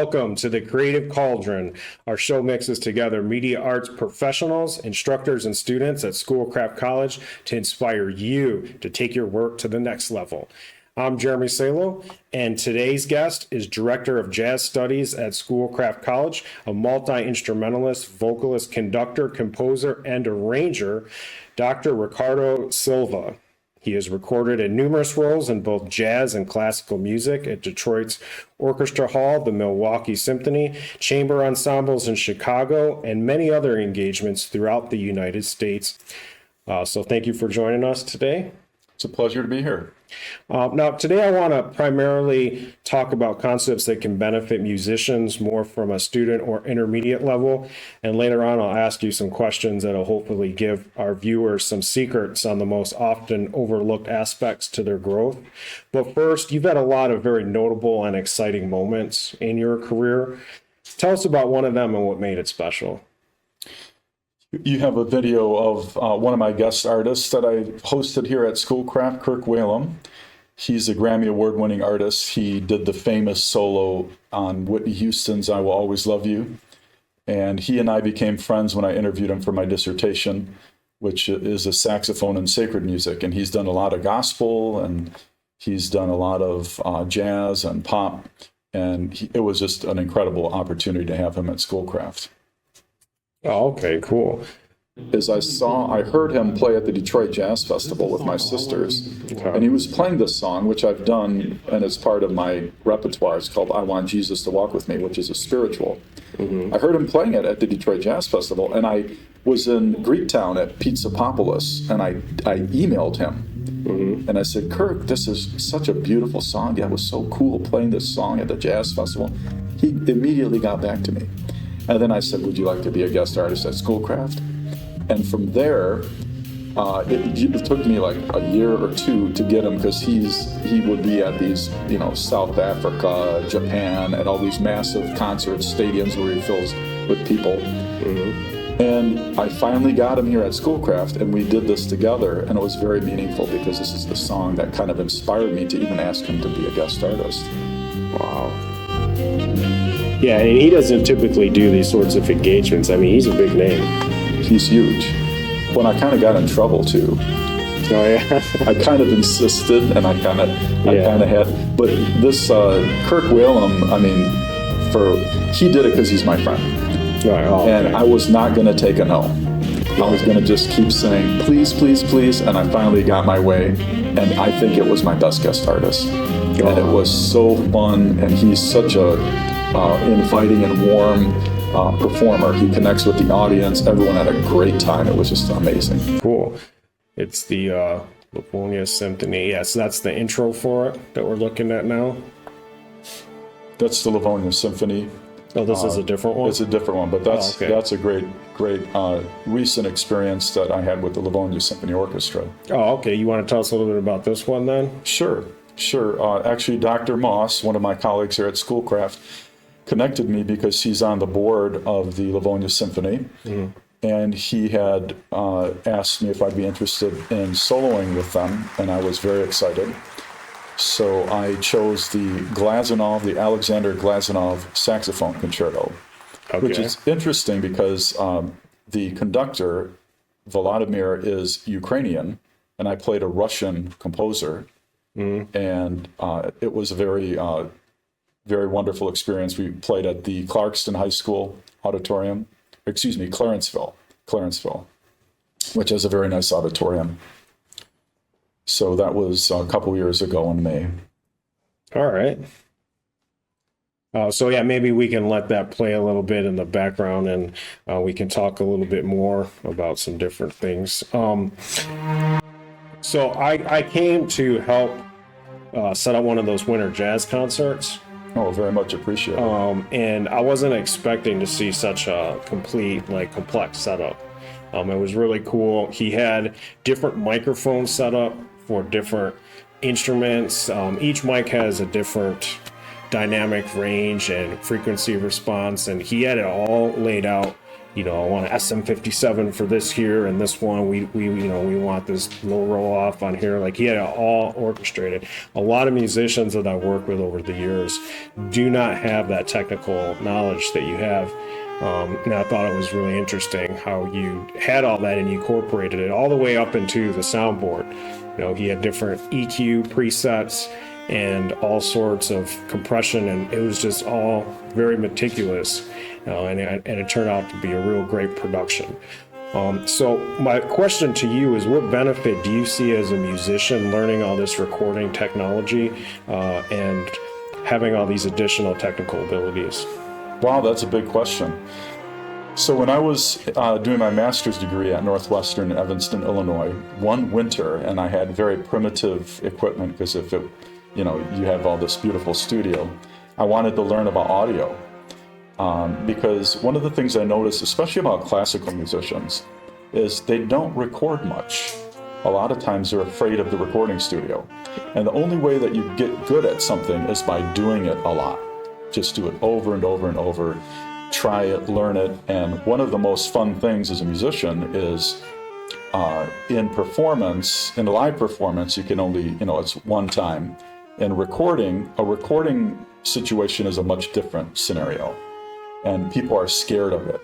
welcome to the Creative Cauldron. Our show mixes together media arts professionals, instructors, and students at Schoolcraft College to inspire you to take your work to the next level. I'm Jeremy Salo, and today's guest is Director of Jazz Studies at Schoolcraft College, a multi-instrumentalist, vocalist, conductor, composer, and arranger, Dr. Riccardo Selva. He has recorded in numerous roles in both jazz and classical music at Detroit's Orchestra Hall, the Milwaukee Symphony, chamber ensembles in Chicago, and many other engagements throughout the United States. So thank you for joining us today. It's a pleasure to be here. Now, today I want to primarily talk about concepts that can benefit musicians more from a student or intermediate level. And later on, I'll ask you some questions that will hopefully give our viewers some secrets on the most often overlooked aspects to their growth. But first, you've had a lot of very notable and exciting moments in your career. Tell us about one of them and what made it special. You have a video of one of my guest artists that I hosted here at Schoolcraft, Kirk Whalum. He's a Grammy Award-winning artist. He did the famous solo on Whitney Houston's I Will Always Love You. And he and I became friends when I interviewed him for my dissertation, which is a saxophone and sacred music. And he's done a lot of gospel, and he's done a lot of jazz and pop. And it was just an incredible opportunity to have him at Schoolcraft. Oh, okay, cool. As I heard him play at the Detroit Jazz Festival with my sisters, and he was playing this song, which I've done, and it's part of my repertoire. It's called I Want Jesus to Walk With Me, which is a spiritual. I heard him playing it at the Detroit Jazz Festival, and I was in Greektown at Pizzapopolis, and I emailed him. And I said, Kirk, this is such a beautiful song. Yeah, it was so cool playing this song at the Jazz Festival. He immediately got back to me. And then I said, would you like to be a guest artist at Schoolcraft? And from there, it took me like a year or two to get him, because he would be at these, South Africa, Japan, at all these massive concerts, stadiums where he fills with people. And I finally got him here at Schoolcraft, and we did this together, and it was very meaningful because this is the song that kind of inspired me to even ask him to be a guest artist. Wow. Yeah, and he doesn't typically do these sorts of engagements. I mean, he's a big name. He's huge. When I kind of got in trouble too. Oh yeah. I kind of insisted, and I kind of had. But this Kirk Whalum, he did it because he's my friend, and I was not going to take a no. I was going to just keep saying please, please, please, and I finally got my way. And I think it was my best guest artist, and it was so fun. And he's such a inviting and warm performer. He connects with the audience. Everyone had a great time. It was just amazing. Cool. It's the Livonia Symphony. Yes, that's the intro for it that we're looking at now. That's the Livonia Symphony. Oh, this is a different one? It's a different one, but that's a great recent experience that I had with the Livonia Symphony Orchestra. Oh, okay. You want to tell us a little bit about this one then? Sure. Actually, Dr. Moss, one of my colleagues here at Schoolcraft, connected me because he's on the board of the Livonia Symphony. And he had asked me if I'd be interested in soloing with them, and I was very excited. So I chose the Alexander Glazunov saxophone concerto, which is interesting because the conductor, Volodymyr, is Ukrainian, and I played a Russian composer. And it was a very, very wonderful experience. We played at the Clarkston High School auditorium, Clarenceville, which has a very nice auditorium. So that was a couple years ago in May. All right. So yeah, maybe we can let that play a little bit in the background, and we can talk a little bit more about some different things. So I came to help set up one of those winter jazz concerts. Oh, very much appreciate it. And I wasn't expecting to see such a complete, complex setup. It was really cool. He had different microphones set up for different instruments. Each mic has a different dynamic range and frequency response, and he had it all laid out I want an SM57 for this here, and this one we want this low roll off on here. Like, he had it all orchestrated. A lot of musicians that I work with over the years do not have that technical knowledge that you have. And I thought it was really interesting how you had all that and you incorporated it all the way up into the soundboard. He had different EQ presets and all sorts of compression, and it was just all very meticulous, and it turned out to be a real great production. So my question to you is, what benefit do you see as a musician learning all this recording technology and having all these additional technical abilities? Wow, that's a big question. So when I was doing my master's degree at Northwestern in Evanston, Illinois, one winter, and I had very primitive equipment because you have all this beautiful studio, I wanted to learn about audio. Because one of the things I noticed, especially about classical musicians, is they don't record much. A lot of times they're afraid of the recording studio. And the only way that you get good at something is by doing it a lot. Just do it over and over and over. Try it, learn it. And one of the most fun things as a musician is in a live performance, you can only, it's one time. In recording, a recording situation is a much different scenario. And people are scared of it.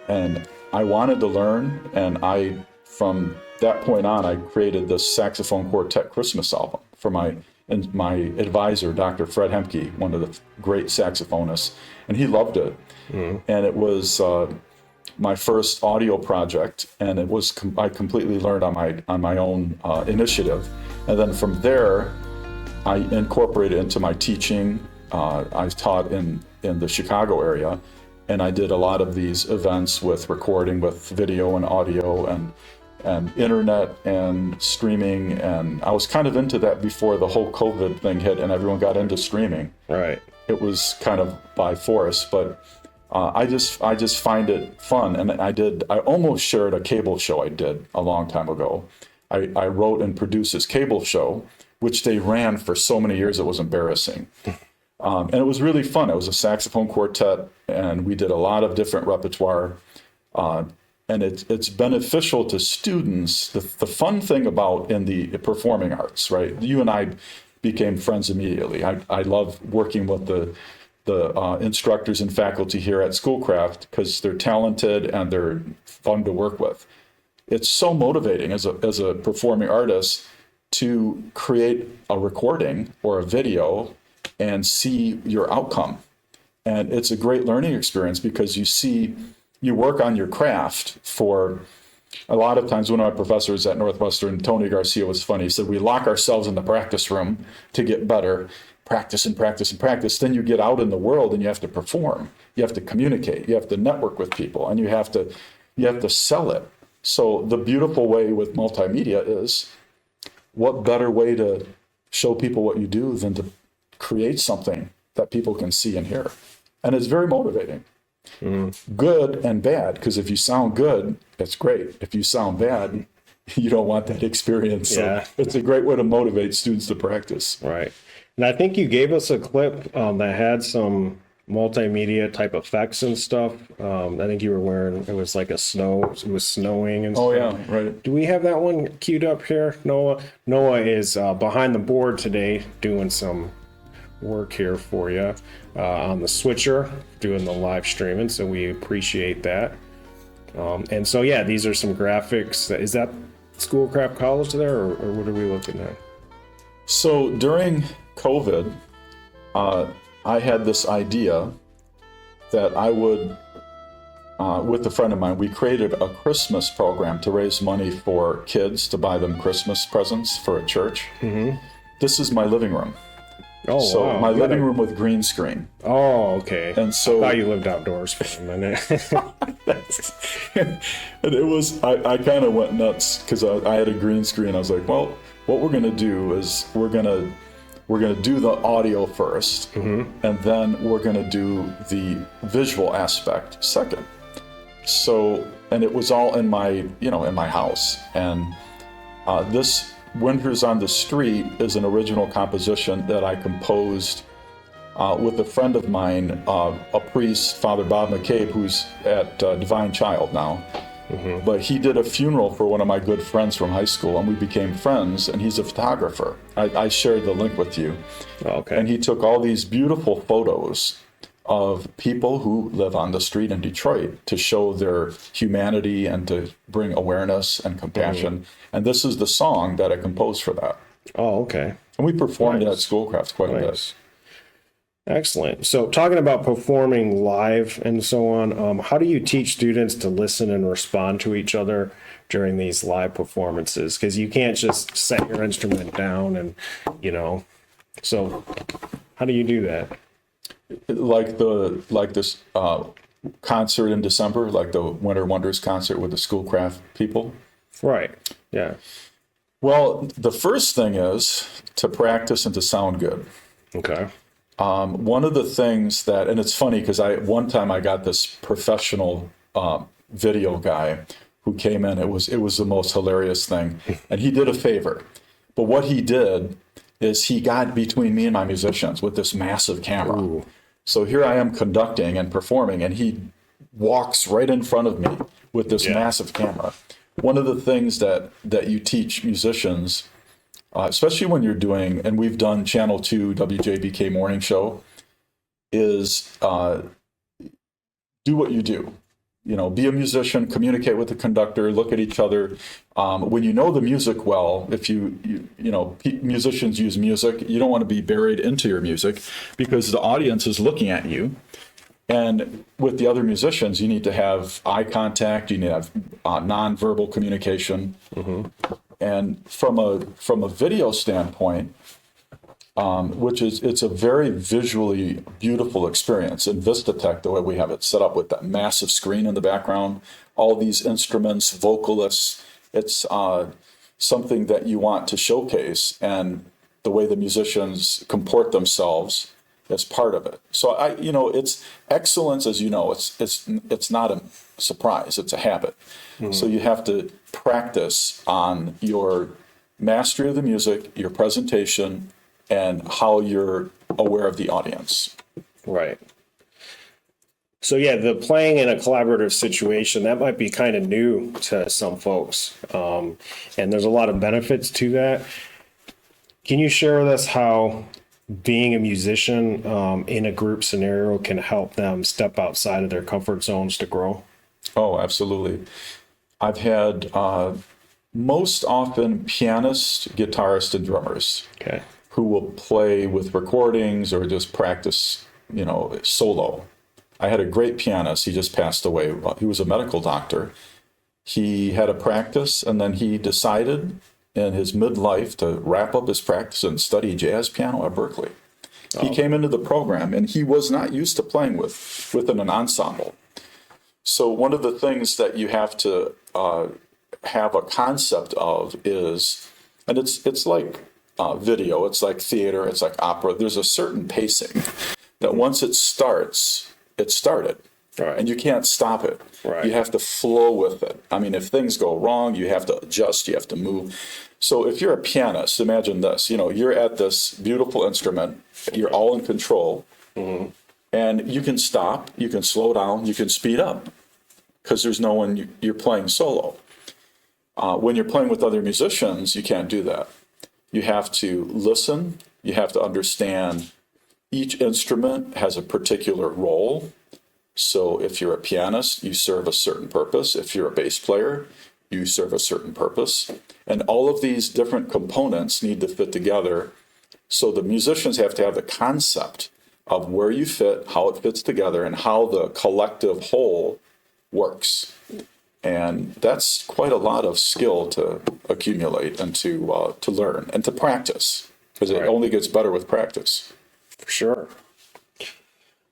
And I wanted to learn, and from that point on, I created this saxophone quartet Christmas album for my advisor, Dr. Fred Hemke, one of the great saxophonists, and he loved it. And it was my first audio project, and it was I completely learned on my own initiative. And then from there, I incorporated it into my teaching. I taught in the Chicago area, and I did a lot of these events with recording with video and audio and internet and streaming, and I was kind of into that before the whole COVID thing hit and everyone got into streaming. Right. It was kind of by force, but I just find it fun. And I almost shared a cable show I did a long time ago. I wrote and produced this cable show, which they ran for so many years it was embarrassing. And it was really fun. It was a saxophone quartet, and we did a lot of different repertoire. And it's beneficial to students. The fun thing about in the performing arts, right? You and I became friends immediately. I love working with the instructors and faculty here at Schoolcraft because they're talented and they're fun to work with. It's so motivating as a performing artist to create a recording or a video and see your outcome. And it's a great learning experience because you work on your craft for a lot of times. One of my professors at Northwestern, Tony Garcia, was funny. He said, we lock ourselves in the practice room to get better, practice and practice and practice. Then you get out in the world and you have to perform. You have to communicate. You have to network with people, and you have to sell it. So the beautiful way with multimedia is, what better way to show people what you do than to create something that people can see and hear? And it's very motivating. Good and bad, because if you sound good, that's great. If you sound bad, you don't want that experience. Yeah. So it's a great way to motivate students to practice. Right. And I think you gave us a clip that had some multimedia type effects and stuff. I think you were wearing, it was like it was snowing and stuff. Oh yeah, right. Do we have that one queued up here? Noah is behind the board today doing some work here for you on the switcher, doing the live streaming, so we appreciate that. And so yeah, these are some graphics. Is that Schoolcraft College there, or what are we looking at? So during COVID, I had this idea that I would, with a friend of mine, we created a Christmas program to raise money for kids to buy them Christmas presents for a church. Mm-hmm. This is my living room. Oh, so wow. my living room with green screen. Oh, okay. And so I thought you lived outdoors for a minute. And it was, I kind of went nuts because I had a green screen. I was like, well, what we're going to do is we're going to do the audio first, mm-hmm. and then we're going to do the visual aspect second. So, and it was all in my house. And this Winters on the Street is an original composition that I composed with a friend of mine, a priest, Father Bob McCabe, who's at Divine Child now. But he did a funeral for one of my good friends from high school, and we became friends, and he's a photographer. I shared the link with you. Okay. And he took all these beautiful photos of people who live on the street in Detroit to show their humanity and to bring awareness and compassion. And this is the song that I composed for that. Oh, okay. And we performed it at Schoolcraft quite a bit. Excellent. So talking about performing live and so on, how do you teach students to listen and respond to each other during these live performances? Because you can't just set your instrument down and, so how do you do that? Like this concert in December, like the Winter Wonders concert with the Schoolcraft people? Right. Yeah. Well, the first thing is to practice and to sound good. Okay. One of the things that, and it's funny because one time I got this professional video guy who came in. It was the most hilarious thing, and he did a favor. But what he did is he got between me and my musicians with this massive camera. Ooh. So here I am conducting and performing, and he walks right in front of me with this massive camera. One of the things that you teach musicians, especially when you're doing, and we've done Channel 2 WJBK morning show, is do what you do. Be a musician, communicate with the conductor, look at each other. When you know the music well, if musicians use music, you don't want to be buried into your music because the audience is looking at you. And with the other musicians, you need to have eye contact, you need to have nonverbal communication. And from a video standpoint, it's a very visually beautiful experience. In VistaTech, the way we have it set up with that massive screen in the background, all these instruments, vocalists, it's something that you want to showcase, and the way the musicians comport themselves as part of it. So it's excellence, as you know, it's not a surprise, it's a habit. So you have to practice on your mastery of the music, your presentation, and how you're aware of the audience. Right. So yeah, the playing in a collaborative situation, that might be kind of new to some folks. And there's a lot of benefits to that. Can you share with us how being a musician in a group scenario can help them step outside of their comfort zones to grow? Oh, absolutely. I've had most often pianists, guitarists, and drummers who will play with recordings or just practice, solo. I had a great pianist. He just passed away. He was a medical doctor. He had a practice, and then he decided in his midlife to wrap up his practice and study jazz piano at Berkeley. He came into the program, and he was not used to playing within an ensemble. So one of the things that you have to have a concept of is, and it's like video, it's like theater, it's like opera. There's a certain pacing that once it starts, it started. Right. And you can't stop it. Right. You have to flow with it. I mean, if things go wrong, you have to adjust, you have to move. So if you're a pianist, imagine this, you're at this beautiful instrument, you're all in control, and you can stop, you can slow down, you can speed up, because there's no one, you're playing solo. When you're playing with other musicians, you can't do that. You have to listen, you have to understand each instrument has a particular role. So if you're a pianist, you serve a certain purpose. If you're a bass player, you serve a certain purpose. And all of these different components need to fit together. So the musicians have to have the concept of where you fit, how it fits together, and how the collective whole works. And that's quite a lot of skill to accumulate and to learn and to practice, because it only gets better with practice. For sure.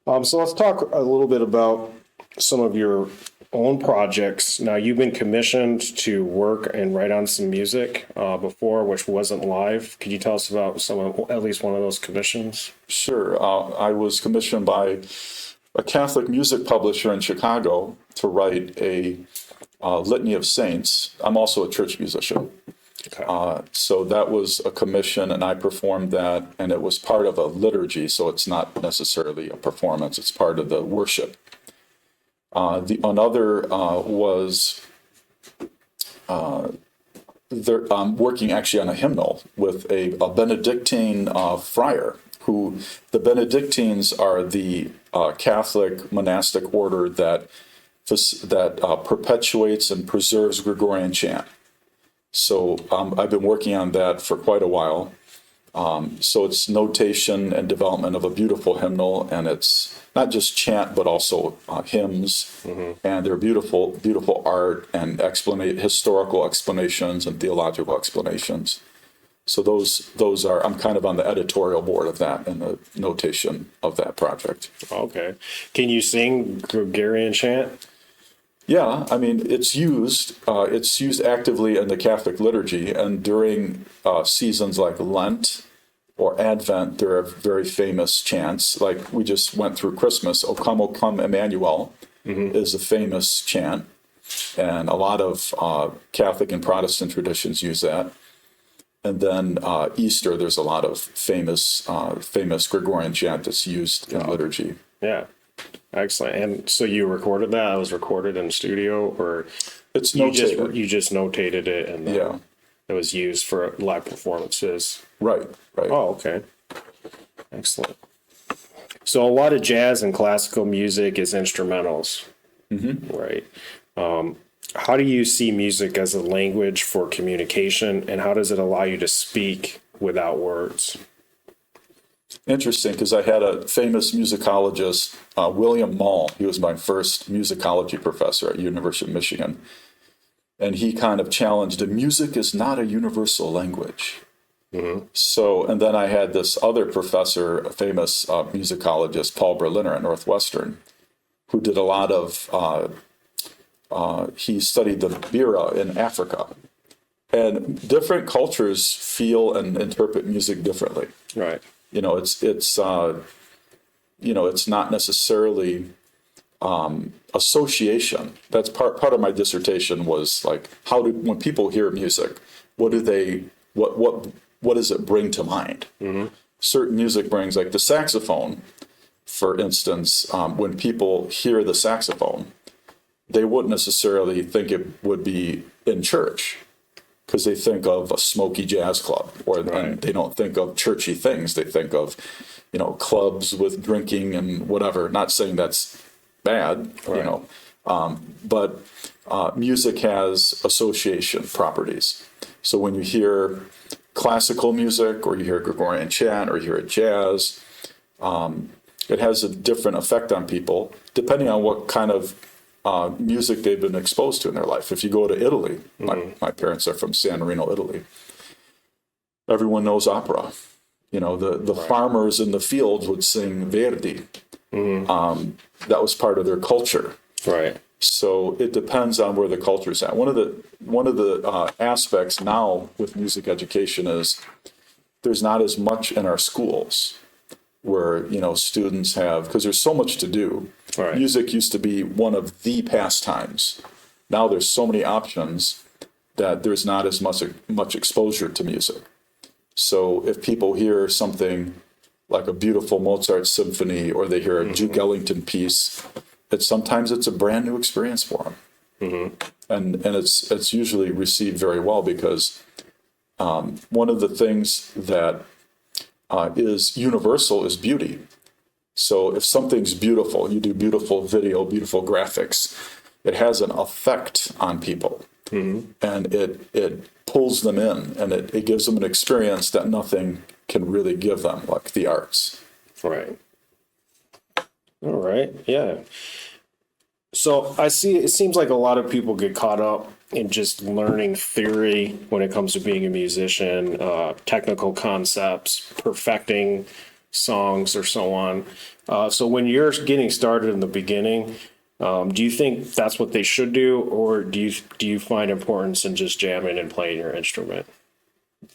So let's talk a little bit about some of your own projects. Now, you've been commissioned to work and write on some music before, which wasn't live. Could you tell us about at least one of those commissions? Sure. I was commissioned by a Catholic music publisher in Chicago to write a litany of saints. I'm also a church musician. So that was a commission, and I performed that, and it was part of a liturgy, so it's not necessarily a performance, it's part of the worship. Another was working actually on a hymnal with a Benedictine friar, who the Benedictines are the Catholic monastic order that perpetuates and preserves Gregorian chant. So I've been working on that for quite a while. So it's notation and development of a beautiful hymnal, and it's not just chant, but also hymns, and they're beautiful, beautiful art and historical explanations and theological explanations. So those are, I'm kind of on the editorial board of that and the notation of that project. Okay. Can you sing Gregorian chant? Yeah, I mean, it's used actively in the Catholic liturgy, and during seasons like Lent or Advent, there are very famous chants. Like we just went through Christmas, O come, Emmanuel, is a famous chant, and a lot of Catholic and Protestant traditions use that. And then Easter, there's a lot of famous Gregorian chant that's used in liturgy. Yeah. Excellent. And so you recorded that? It was recorded in the studio, or it's notated. You just notated it, and yeah, it was used for live performances. Right. Oh, okay. Excellent. So a lot of jazz and classical music is instrumentals, right? How do you see music as a language for communication, and how does it allow you to speak without words? Interesting, because I had a famous musicologist, William Mall. He was my first musicology professor at University of Michigan. And he kind of challenged that music is not a universal language. So, and then I had this other professor, a famous musicologist, Paul Berliner at Northwestern, who did a lot of, he studied the bira in Africa. And different cultures feel and interpret music differently. Right. It's not necessarily association. That's part of my dissertation was like, when people hear music, what does it bring to mind? Certain music brings, like the saxophone, for instance, when people hear the saxophone, they wouldn't necessarily think it would be in church, because they think of a smoky jazz club, and they don't think of churchy things. They think of, clubs with drinking and whatever. Not saying that's bad, but music has association properties. So when you hear classical music, or you hear Gregorian chant, or you hear jazz, it has a different effect on people depending on what kind of music they've been exposed to in their life. If you go to Italy, my parents are from San Marino, Italy. Everyone knows opera. The farmers in the fields would sing Verdi. That was part of their culture. Right. So it depends on where the culture's at. One of the aspects now with music education is there's not as much in our schools where students have, because there's so much to do. Right. Music used to be one of the pastimes. Now there's so many options that there's not as much exposure to music. So if people hear something like a beautiful Mozart symphony, or they hear a Duke Ellington piece, sometimes it's a brand new experience for them. And it's usually received very well, because one of the things that is universal is beauty. So if something's beautiful, you do beautiful video, beautiful graphics, it has an effect on people, and it pulls them in, and it gives them an experience that nothing can really give them, like the arts. Right. All right. Yeah. So I see, it seems like a lot of people get caught up in just learning theory when it comes to being a musician, technical concepts, perfecting songs, or so on. So when you're getting started in the beginning, do you think that's what they should do, or do you find importance in just jamming and playing your instrument?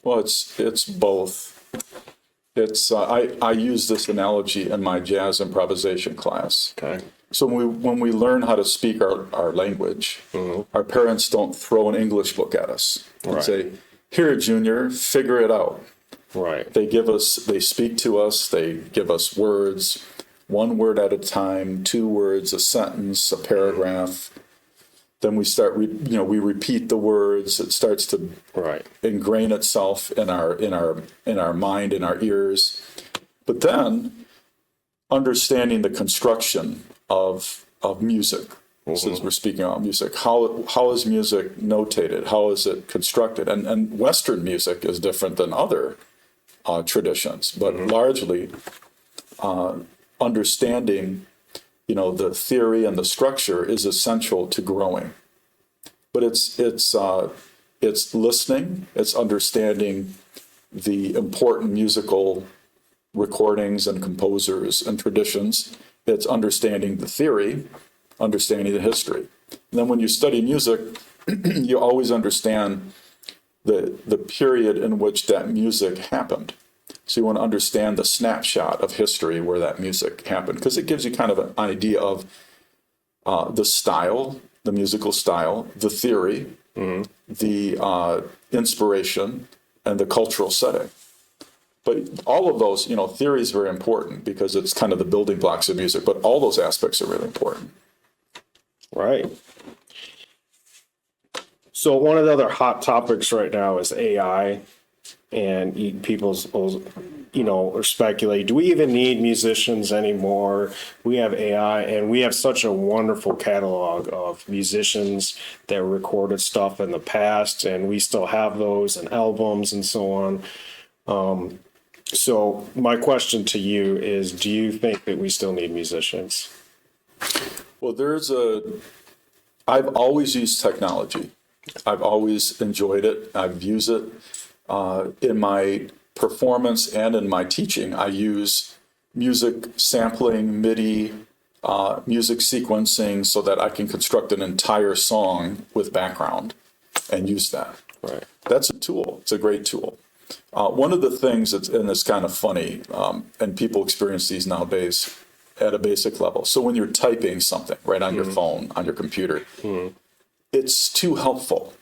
Well, it's both. I use this analogy in my jazz improvisation class. Okay. So when we learn how to speak our language, our parents don't throw an English book at us and say, here, Junior, figure it out. Right. They speak to us, they give us words, one word at a time, two words, a sentence, a paragraph. Then we start, we repeat the words. It starts to ingrain itself in our mind, in our ears. But then understanding the construction of music. Since we're speaking about music, how is music notated? How is it constructed? And Western music is different than other traditions, but largely understanding, the theory and the structure is essential to growing. But it's listening, it's understanding the important musical recordings and composers and traditions. It's understanding the theory, understanding the history. And then when you study music, you always understand the period in which that music happened. So you want to understand the snapshot of history where that music happened, because it gives you kind of an idea of the style, the musical style, the theory, the inspiration, and the cultural setting. But all of those, theory is very important because it's kind of the building blocks of music, but all those aspects are really important. Right. So one of the other hot topics right now is AI, and people's, are speculating, do we even need musicians anymore? We have AI, and we have such a wonderful catalog of musicians that recorded stuff in the past, and we still have those and albums and so on. So my question to you is, do you think that we still need musicians? Well, I've always used technology. I've always enjoyed it. I've used it in my performance and in my teaching. I use music sampling, MIDI, music sequencing so that I can construct an entire song with background and use that. Right. That's a tool. It's a great tool. One of the things and it's kind of funny, and people experience these nowadays at a basic level. So when you're typing something right on your phone, on your computer, it's too helpful.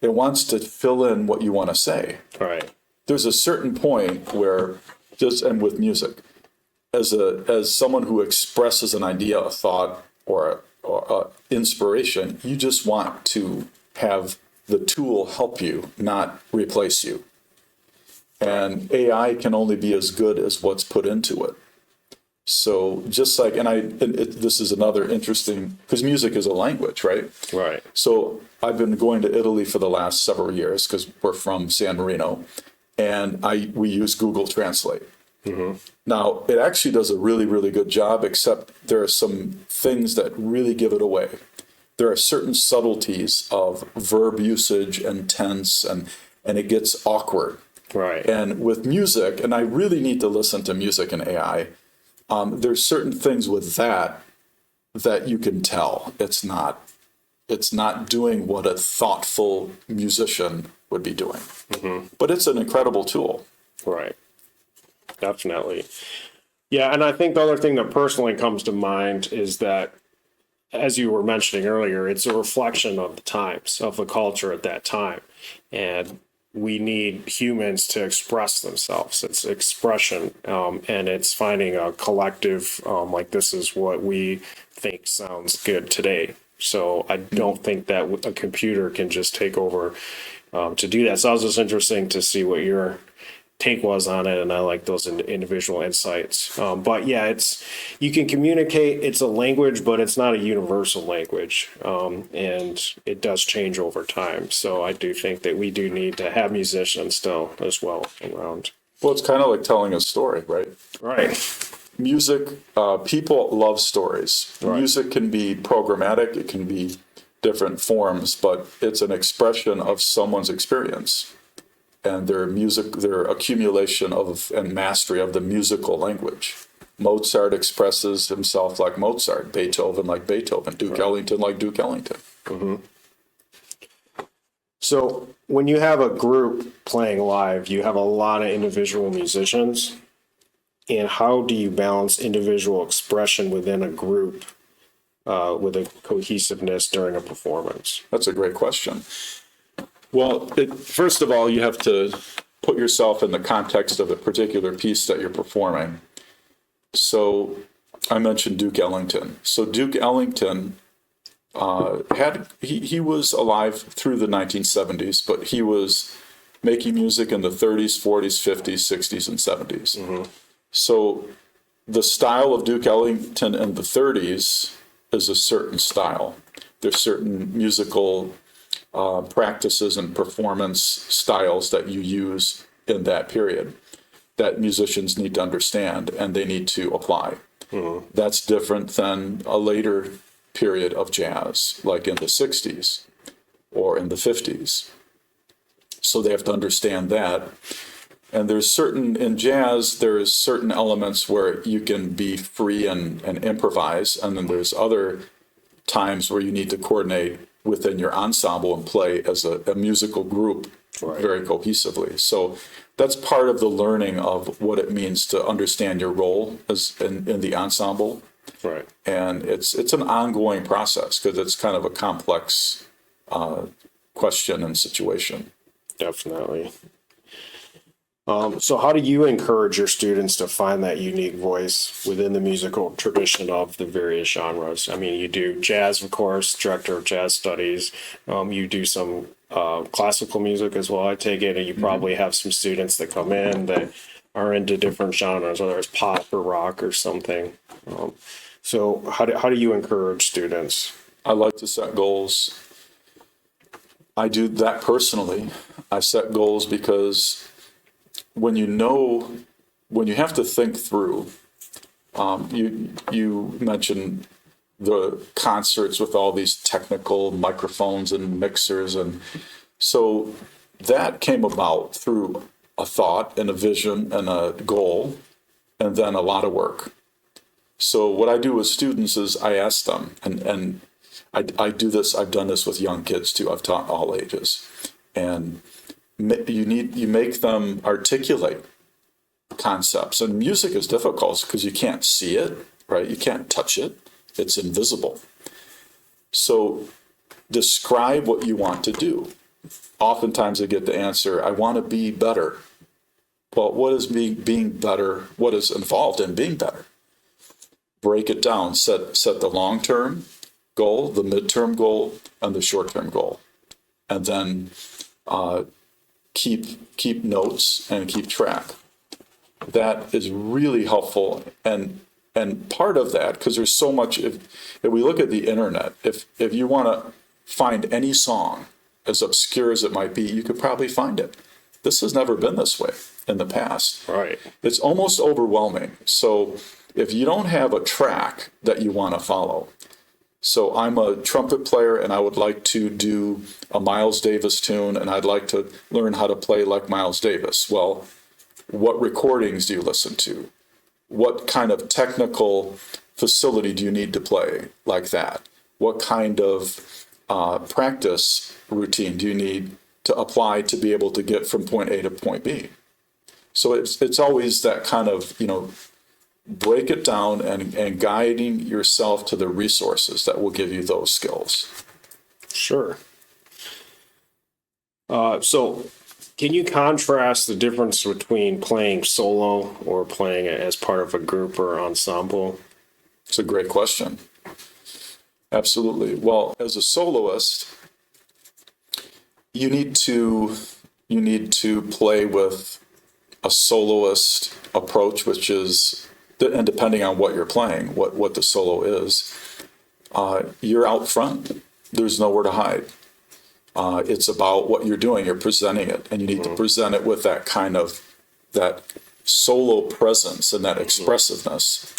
It wants to fill in what you want to say. Right. There's a certain point where, and with music, as someone who expresses an idea, a thought, or inspiration, you just want to have the tool help you, not replace you. And AI can only be as good as what's put into it. So just like, this is another interesting, because music is a language, right? Right. So I've been going to Italy for the last several years because we're from San Marino, and we use Google Translate. Now, it actually does a really, really good job, except there are some things that really give it away. There are certain subtleties of verb usage and tense, and it gets awkward. Right. And with music, and I really need to listen to music and AI, there's certain things with that you can tell it's not doing what a thoughtful musician would be doing. But it's an incredible tool. Right. Definitely. Yeah, and I think the other thing that personally comes to mind is that, as you were mentioning earlier, it's a reflection of the times, of the culture at that time. And we need humans to express themselves. It's expression, and it's finding a collective, like this is what we think sounds good today. So I don't think that a computer can just take over to do that. So it was just interesting to see what your take was on it, and I like those individual insights. But yeah, you can communicate. It's a language, but it's not a universal language, and it does change over time. So I do think that we do need to have musicians still as well around. Well, it's kind of like telling a story, right? Right. Music, people love stories. Right. Music can be programmatic. It can be different forms, but it's an expression of someone's experience and their accumulation of and mastery of the musical language. Mozart expresses himself like Mozart, Beethoven like Beethoven, Duke Ellington like Duke Ellington. So when you have a group playing live, you have a lot of individual musicians. And how do you balance individual expression within a group with a cohesiveness during a performance? That's a great question. Well, first of all, you have to put yourself in the context of the particular piece that you're performing. So I mentioned Duke Ellington. So Duke Ellington he was alive through the 1970s, but he was making music in the 30s, 40s, 50s, 60s, and 70s. Mm-hmm. So the style of Duke Ellington in the 30s is a certain style. There's certain musical practices and performance styles that you use in that period that musicians need to understand and they need to apply. Mm-hmm. That's different than a later period of jazz, like in the 60s or in the 50s. So they have to understand that. And in jazz, there's certain elements where you can be free and improvise. And then there's other times where you need to coordinate within your ensemble and play as a musical group very cohesively. So that's part of the learning of what it means to understand your role as in the ensemble. Right. And it's an ongoing process because it's kind of a complex question and situation. Definitely. So how do you encourage your students to find that unique voice within the musical tradition of the various genres? I mean, you do jazz, of course, director of jazz studies. You do some classical music as well, I take it, and you probably have some students that come in that are into different genres, whether it's pop or rock or something. So how do you encourage students? I like to set goals. I do that personally. I set goals because when you have to think through, you mentioned the concerts with all these technical microphones and mixers. And so that came about through a thought and a vision and a goal, and then a lot of work. So what I do with students is I ask them, and I do this, I've done this with young kids too. I've taught all ages. And you make them articulate concepts. And music is difficult because you can't see it, right? You can't touch it. It's invisible. So describe what you want to do. Oftentimes I get the answer, I want to be better. Well, what is being better? What is involved in being better? Break it down. Set the long-term goal, the midterm goal, and the short-term goal. And then keep notes and keep track. That is really helpful. And part of that, because there's so much, if we look at the internet, if you want to find any song, as obscure as it might be, you could probably find it. This has never been this way in the past. Right. It's almost overwhelming. So if you don't have a track that you want to follow, so I'm a trumpet player and I would like to do a Miles Davis tune and I'd like to learn how to play like Miles Davis. Well, what recordings do you listen to? What kind of technical facility do you need to play like that? What kind of practice routine do you need to apply to be able to get from point A to point B? So it's always that kind of, break it down and guiding yourself to the resources that will give you those skills. Sure. So can you contrast the difference between playing solo or playing as part of a group or ensemble? It's a great question. Absolutely. Well, as a soloist, you need to play with a soloist approach, which is, and depending on what you're playing, what the solo is, you're out front. There's nowhere to hide. It's about what you're doing. You're presenting it, and you need to present it with that kind of that solo presence and that expressiveness.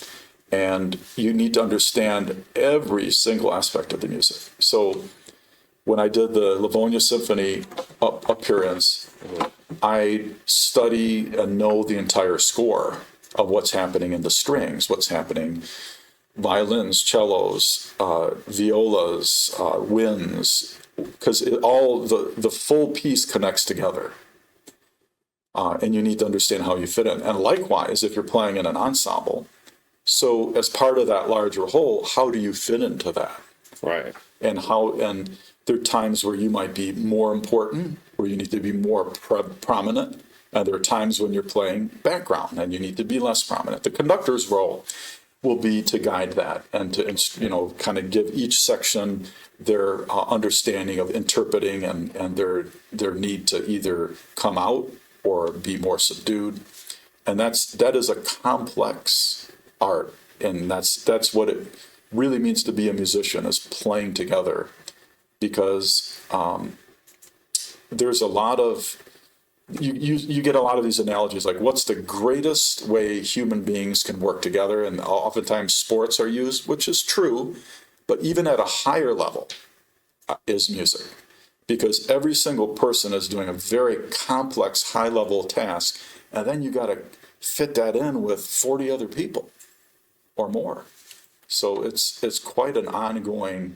And you need to understand every single aspect of the music. So when I did the Livonia Symphony appearance, I study and know the entire score of what's happening in the strings, what's happening, violins, cellos, violas, winds, because all the full piece connects together. And you need to understand how you fit in. And likewise, if you're playing in an ensemble, so as part of that larger whole, how do you fit into that? Right. And there are times where you might be more important where you need to be more prominent. And there are times when you're playing background and you need to be less prominent. The conductor's role will be to guide that and to, kind of give each section their understanding of interpreting and their need to either come out or be more subdued. And that is a complex art. And that's what it really means to be a musician, is playing together. Because there's a lot of, you get a lot of these analogies, like what's the greatest way human beings can work together? And oftentimes sports are used, which is true, but even at a higher level is music. Because every single person is doing a very complex, high-level task, and then you got to fit that in with 40 other people or more. So it's quite an ongoing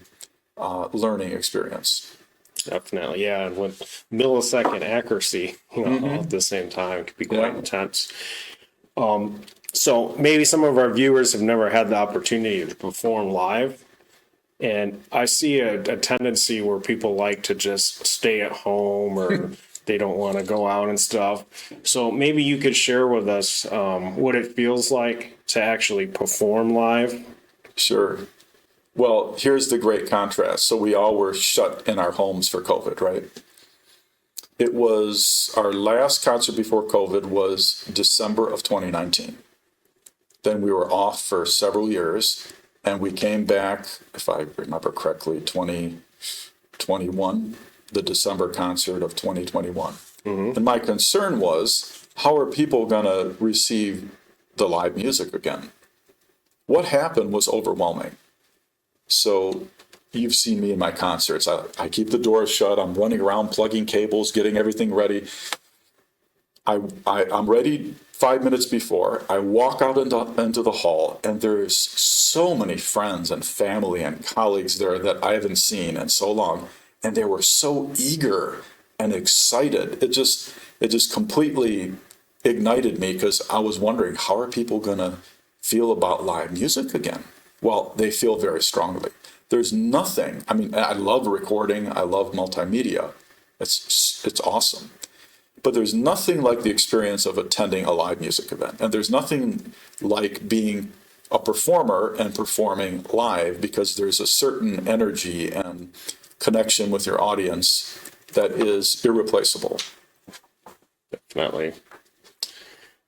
learning experience. Definitely, yeah. And with millisecond accuracy, all at the same time, it could be quite intense. So maybe some of our viewers have never had the opportunity to perform live. And I see a tendency where people like to just stay at home or they don't want to go out and stuff. So maybe you could share with us what it feels like to actually perform live. Sure. Well, here's the great contrast. So we all were shut in our homes for COVID, right? It was our last concert before COVID was December of 2019. Then we were off for several years, and we came back, if I remember correctly, 2021, the December concert of 2021. Mm-hmm. And my concern was, how are people going to receive the live music again? What happened was overwhelming. So you've seen me in my concerts. I keep the doors shut. I'm running around plugging cables, getting everything ready. I'm ready 5 minutes before. I walk out into the hall, and there's so many friends and family and colleagues there that I haven't seen in so long. And they were so eager and excited. It just completely ignited me, because I was wondering, how are people going to feel about live music again? Well, they feel very strongly. There's nothing, I love recording, I love multimedia. It's awesome. But there's nothing like the experience of attending a live music event. And there's nothing like being a performer and performing live, because there's a certain energy and connection with your audience that is irreplaceable. Definitely.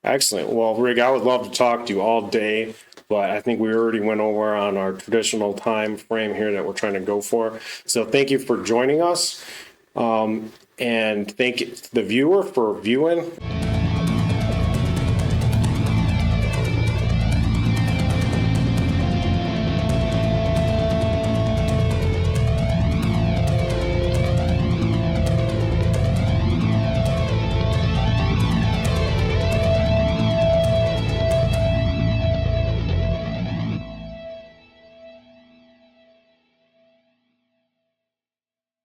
Excellent. Well, Rick, I would love to talk to you all day, but I think we already went over on our traditional time frame here that we're trying to go for. So thank you for joining us. And thank the viewer for viewing.